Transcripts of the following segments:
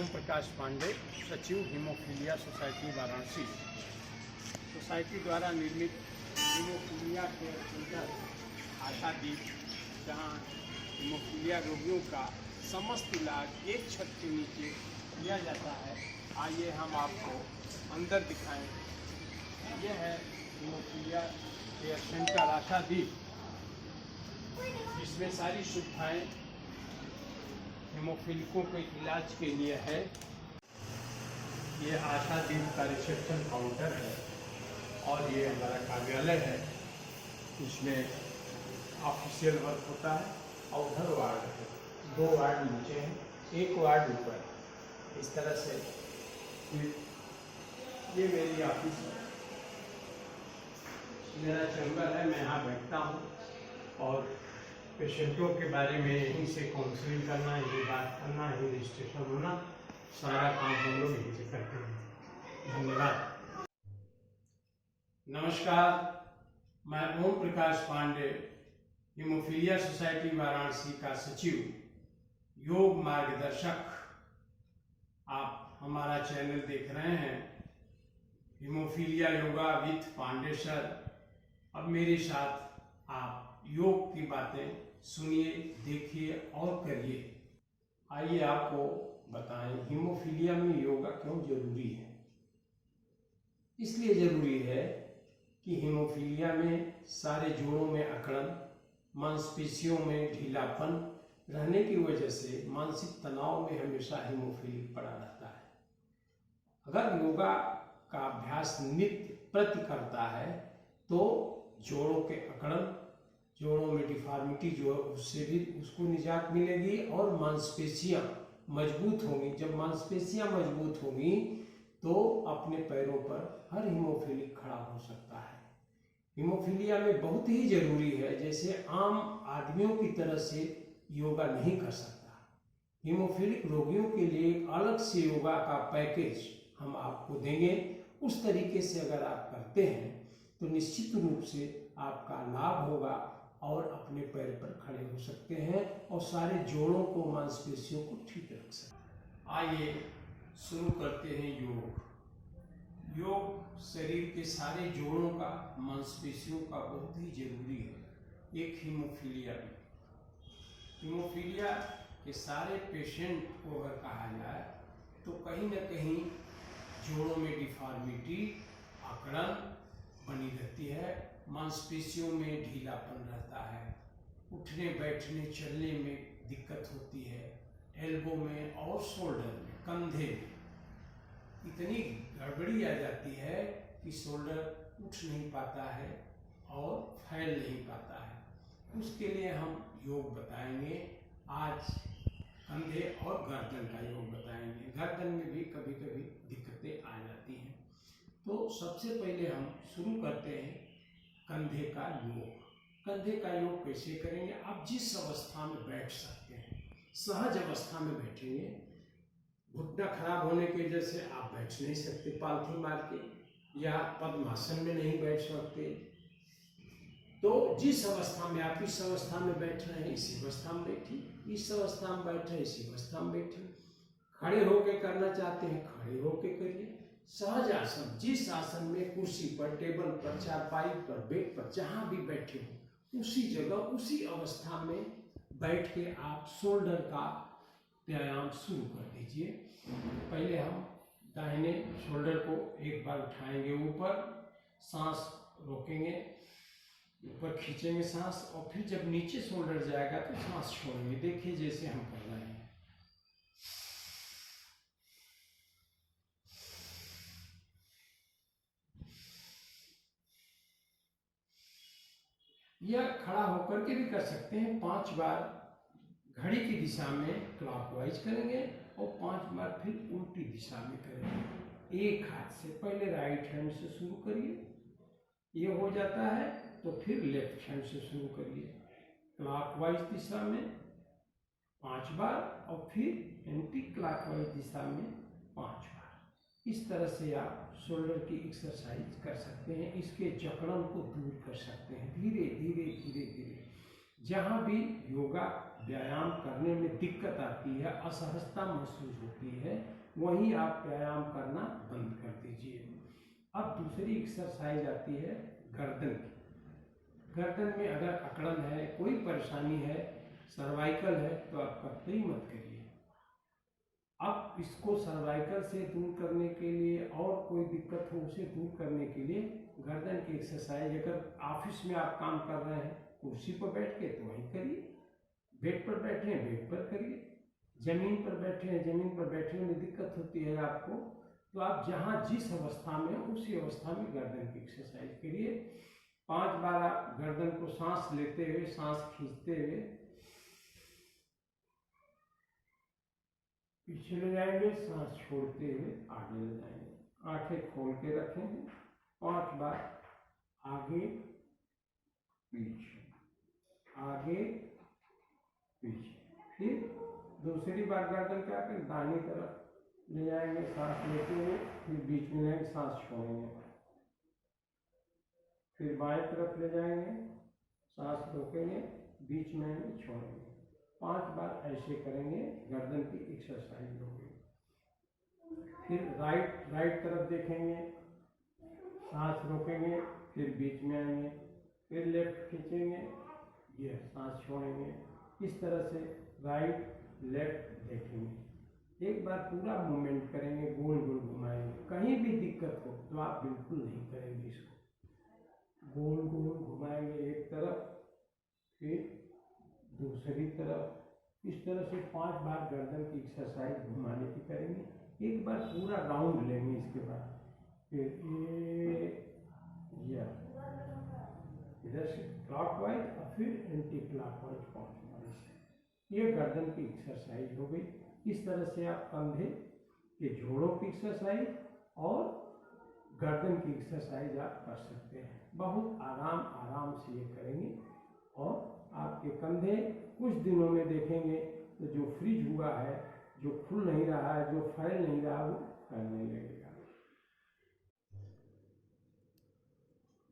ओम प्रकाश पांडे, सचिव haemophilia society Varanasi. Society द्वारा निर्मित हीमोफीलिया केयर सेंटर आशादीप, जहां हीमोफीलिया रोगियों का समस्त इलाज एक छत के नीचे किया जाता है। आइए हम आपको अंदर दिखाएं। यह है हीमोफीलिया केयर सेंटर आशादीप, जिसमें सारी सुविधाएं हीमोफिलिकों के इलाज के लिए है। ये आशादीप का रिसेप्शन काउंटर है और ये हमारा कार्यालय है। इसमें ऑफिशियल वर्क होता है और उधर वार्ड है, 2 वार्ड नीचे हैं, 1 वार्ड ऊपर। इस तरह से ये मेरी ऑफिस है, मेरा चैम्बर है। मैं यहाँ बैठता हूँ और पेशेंटों के बारे में यहीं से काउंसलिंग करना, यही बात करना, यही रजिस्ट्रेशन होना, सारा काम हम लोग यहीं से करते हैं। धन्यवाद। नमस्कार, मैं ओम प्रकाश पांडे, हीमोफीलिया सोसाइटी वाराणसी का सचिव, योग मार्गदर्शक। आप हमारा चैनल देख रहे हैं, haemophilia yoga with Pandey sir. अब मेरे साथ आप योग की बातें सुनिए, देखिए और करिए। आइए आपको बताएं, हीमोफीलिया में योगा क्यों जरूरी है। इसलिए जरूरी है कि हीमोफीलिया में सारे जोड़ों में अकड़न, मांसपेशियों में ढीलापन रहने की वजह से मानसिक तनाव में हमेशा हीमोफीलिक पड़ा रहता है। अगर योगा का अभ्यास नित्य प्रति करता है तो जोड़ों के अकड़न, जोड़ों में डिफॉर्मिटी जो है उससे भी उसको निजात मिलेगी और मांसपेशियां मजबूत होंगी। जब मांसपेशियां मजबूत होंगी तो अपने पैरों पर हर हीमोफिलिक खड़ा हो सकता है। हीमोफीलिया में बहुत ही जरूरी है, जैसे आम आदमियों की तरह से योगा नहीं कर सकता। हीमोफिलिक रोगियों के लिए एक अलग से योगा का पैकेज हम आपको देंगे। उस तरीके से अगर आप करते हैं तो निश्चित रूप से आपका लाभ होगा और अपने पैर पर खड़े हो सकते हैं और सारे जोड़ों को, मांसपेशियों को ठीक रख सकते हैं। आइए शुरू करते हैं योग। योग शरीर के सारे जोड़ों का, मांसपेशियों का बहुत ही जरूरी है। एक हीमोफीलिया भी, हीमोफीलिया के सारे पेशेंट को अगर कहा जाए तो कहीं ना कहीं जोड़ों में डिफॉर्मिटी, अकड़न बनी रहती है, मांसपेशियों में ढीलापन रहता है, उठने बैठने चलने में दिक्कत होती है, एल्बो में और शोल्डर में, कंधे में इतनी गड़बड़ी आ जाती है कि शोल्डर उठ नहीं पाता है और फैल नहीं पाता है। उसके लिए हम योग बताएंगे। आज कंधे और गर्दन का योग बताएंगे। गर्दन में भी कभी कभी दिक्कतें आ जाती हैं। तो सबसे पहले हम शुरू करते हैं कंधे का योग। कंधे का योग कैसे करेंगे? आप जिस अवस्था में बैठ सकते हैं, सहज अवस्था में बैठेंगे। घुटना खराब होने की वजह से आप बैठ नहीं सकते पालथी मार के, या पद्मासन में नहीं बैठ सकते, तो जिस अवस्था में आप, इस अवस्था में बैठ रहे हैं इसी अवस्था में बैठिए, इस अवस्था में बैठ रहे हैं इसी अवस्था में बैठिए। खड़े होके करना चाहते हैं खड़े होके करिए। सहज आसन, जिस आसन में कुर्सी पर, टेबल पर, चारपाई पर, बेड पर, जहां भी बैठे हो उसी जगह, उसी अवस्था में बैठ के आप शोल्डर का व्यायाम शुरू कर दीजिए। पहले हम दाहिने शोल्डर को एक बार उठाएंगे ऊपर, सांस रोकेंगे, ऊपर खींचेंगे सांस, और फिर जब नीचे शोल्डर जाएगा तो सांस छोड़ेंगे। देखिए जैसे हम कर रहे हैं। या खड़ा होकर के भी कर सकते हैं। 5 बार घड़ी की दिशा में क्लॉकवाइज करेंगे और 5 बार फिर उल्टी दिशा में करेंगे। एक हाथ से, पहले राइट हैंड से शुरू करिए, ये हो जाता है तो फिर लेफ्ट हैंड से शुरू करिए। क्लॉकवाइज दिशा में 5 बार और फिर एंटी क्लॉकवाइज दिशा में 5 बार। इस तरह से आप शोल्डर की एक्सरसाइज कर सकते हैं। इसके जकड़न को दूर कर सकते हैं धीरे धीरे धीरे धीरे। जहाँ भी योगा व्यायाम करने में दिक्कत आती है, असहजता महसूस होती है, वहीं आप व्यायाम करना बंद कर दीजिए। अब दूसरी एक्सरसाइज आती है गर्दन की। गर्दन में अगर अकड़न है, कोई परेशानी है, सर्वाइकल है, तो आप कतई मत करिए। अब इसको सर्वाइकल से दूर करने के लिए और कोई दिक्कत हो उसे दूर करने के लिए गर्दन की एक्सरसाइज, अगर ऑफिस में आप काम कर रहे हैं कुर्सी पर बैठ के तो वहीं करिए, बेड पर बैठे हैं बेड पर करिए, जमीन पर बैठे हैं जमीन पर बैठने में दिक्कत होती है आपको, तो आप जहाँ जिस अवस्था में उसी अवस्था में गर्दन की एक्सरसाइज करिए। 5 बार आप गर्दन को सांस लेते हुए, सांस खींचते हुए पीछे ले जाएंगे, सांस छोड़ते हुए आगे ले जाएंगे। आंखें खोल के रखेंगे। 5 बार आगे पीछे, आगे पीछे। फिर दूसरी बार गर्दन क्या करें, दाहिनी तरफ ले जाएंगे, सांस लेते हुए, फिर बीच में लेंगे, सांस छोड़ेंगे, फिर बाएं तरफ ले जाएंगे, सांस रोकेंगे, बीच में छोड़ेंगे। 5 बार ऐसे करेंगे, गर्दन की एक्सरसाइज होगी। फिर राइट तरफ देखेंगे, सांस रोकेंगे, फिर बीच में आएंगे, फिर लेफ्ट खींचेंगे, ये सांस छोड़ेंगे। इस तरह से राइट लेफ्ट देखेंगे। एक बार पूरा मूवमेंट करेंगे, गोल गोल घुमाएंगे। कहीं भी दिक्कत हो तो आप बिल्कुल नहीं करेंगे इसको, गोल गोल घुमाएंगे एक तरफ फिर दूसरी तरफ। इस तरह से 5 बार गर्दन की एक्सरसाइज घुमाने की करेंगे। एक बार पूरा राउंड लेंगे, इसके बाद फिर इधर से क्लॉकवाइज और फिर एंटी क्लॉकवाइज 5 बार। ये गर्दन की एक्सरसाइज हो गई। इस तरह से आप कंधे के जोड़ों की एक्सरसाइज और गर्दन की एक्सरसाइज आप कर सकते हैं। बहुत आराम से ये करेंगे और आपके कंधे कुछ दिनों में देखेंगे तो जो फ्रीज हुआ है, जो खुल नहीं रहा है, जो फैल नहीं रहा, वो फैलने लगेगा।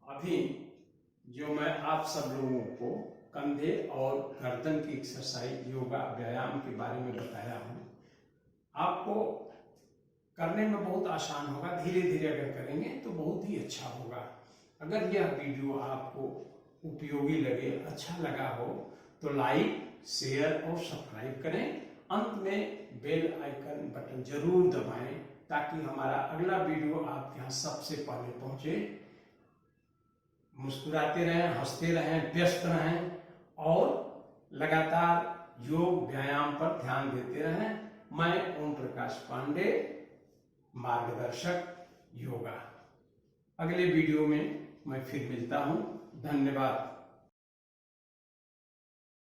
अभी जो मैं आप सब लोगों को कंधे और गर्दन की एक्सरसाइज, योगा व्यायाम के बारे में बताया हूँ, आपको करने में बहुत आसान होगा। धीरे धीरे अगर करेंगे तो बहुत ही अच्छा होगा। अगर यह वीडियो आपको उपयोगी लगे, अच्छा लगा हो, तो लाइक, शेयर और सब्सक्राइब करें। अंत में बेल आइकन बटन जरूर दबाएं ताकि हमारा अगला वीडियो आपके यहाँ सबसे पहले पहुंचे। मुस्कुराते रहें, हंसते रहें, व्यस्त रहें और लगातार योग व्यायाम पर ध्यान देते रहें। मैं ओम प्रकाश पांडे, मार्गदर्शक योगा। अगले वीडियो में मैं फिर मिलता हूं। धन्यवाद।